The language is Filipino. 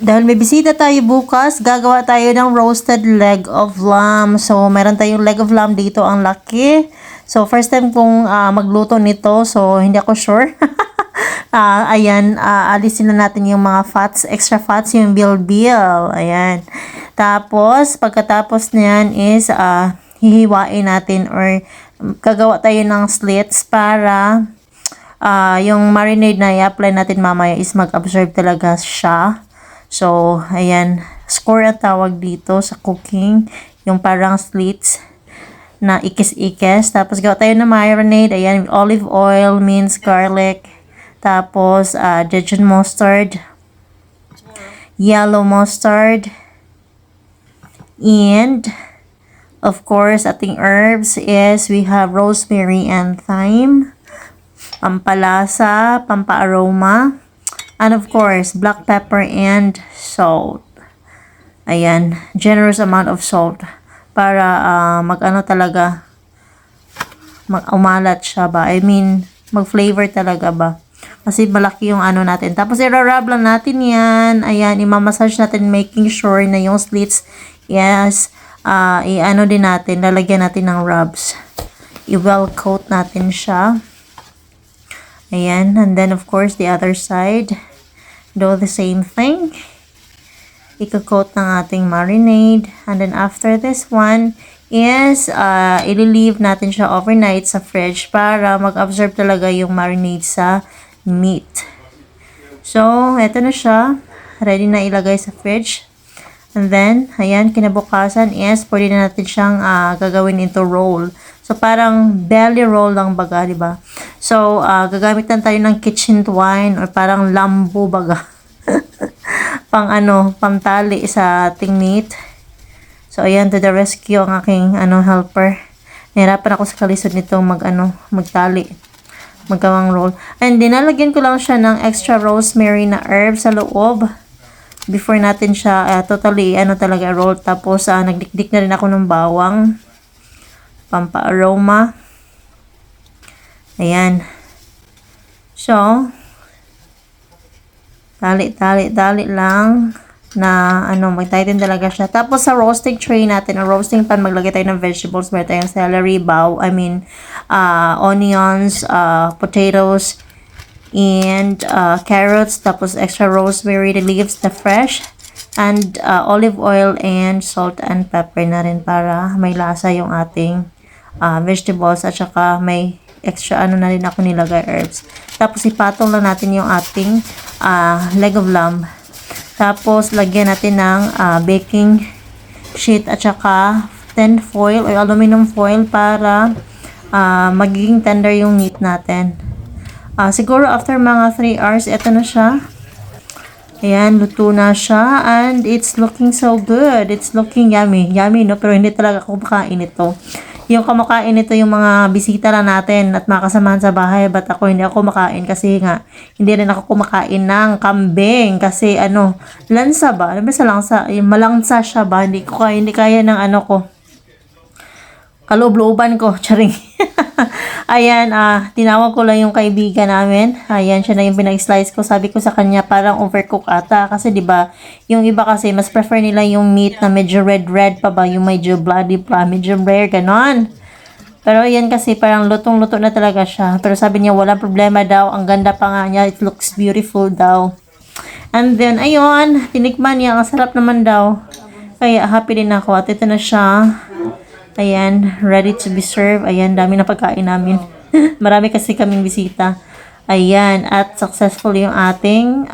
Dahil may bisita tayo bukas, gagawa tayo ng roasted leg of lamb. So, meron tayong leg of lamb dito, ang laki. So, first time kong magluto nito, so hindi ako sure. Ayan, alisin na natin yung mga fats, extra fats, yung bilbil. Ayan. Tapos, pagkatapos niyan is, hihiwain natin or gagawa tayo ng slits para yung marinade na i-apply natin mamaya is mag-absorb talaga siya. So, ayan, score ang tawag dito sa cooking, yung parang slits na ikis-ikis. Tapos, gawa tayo ng marinade, ayan, olive oil, minced garlic, tapos, Dijon mustard, yellow mustard, and, of course, ating herbs is, we have rosemary and thyme, pampalasa, pampa-aroma, and of course, black pepper and salt. Ayan, generous amount of salt para mag-ano talaga, mag-umalat siya ba? I mean, mag-flavor talaga ba? Kasi malaki yung ano natin. Tapos, i-rub lang natin yan. Ayan, i-massage natin making sure na yung slits, yes, i-ano din natin, lalagyan natin ng rubs. I-well coat natin siya. Ayan, and then of course, the other side, do the same thing. Iko-coat ng ating marinade. And then after this one is, i-leave natin siya overnight sa fridge para mag-absorb talaga yung marinade sa meat. So, eto na siya. Ready na ilagay sa fridge. And then, ayan, kinabukasan is, pwede na natin siyang gagawin into roll. So, parang belly roll lang baga, di ba? So, gagamitan tayo ng kitchen twine or parang lambo baga. Pang pangtali sa ating meat. So, ayan, to the rescue ang aking helper. Nahirapan ako sa kalisod nitong magtali. Magawang roll. And dinalagyan ko lang siya ng extra rosemary na herb sa loob. Before natin siya totally talaga roll. Tapos, nagdikdik na rin ako ng bawang. Pampa-aroma. Ayan. So, tali lang na mag-tighten talaga siya. Tapos sa roasting tray natin, o roasting pan, maglagay tayo ng vegetables. Meron tayong celery, onions, potatoes, and carrots. Tapos extra rosemary, the leaves, the fresh, and olive oil and salt and pepper na rin para may lasa yung ating vegetables at saka may extra na rin ako nilagay herbs. Tapos ipatong lang natin yung ating leg of lamb. Tapos lagyan natin ng baking sheet at saka tin foil o aluminum foil para magiging tender yung meat natin. Siguro after mga 3 hours, eto na siya. Ayan, luto na siya and it's looking so good. It's looking yummy. Yummy, no? Pero hindi talaga ako kumakain ito. Yung kumakain ito yung mga bisita lang natin at makasamahan sa bahay. But ako hindi ako kumakain kasi nga hindi rin ako kumakain ng kambing kasi lansa ba? Ano ba sa langsa? Malangsa siya ba? Hindi kaya ng ko. Kaloob-looban ko. Charing. Ayan, tinawag ko lang yung kaibigan namin. Ayan, siya na yung pinag-slice ko. Sabi ko sa kanya, parang overcook ata. Kasi 'di ba yung iba kasi, mas prefer nila yung meat na medyo red-red pa ba? Yung medyo bloody pa, medyo rare, ganon. Pero yan kasi, parang lutong-luto na talaga siya. Pero sabi niya, walang problema daw. Ang ganda pa nga niya. It looks beautiful daw. And then, ayun, tinikman niya. Ang sarap naman daw. Kaya, happy din ako. At ito na siya. Ayan, ready to be served. Ayan, dami na pagkain namin. Marami kasi kaming bisita. Ayan, at successful yung ating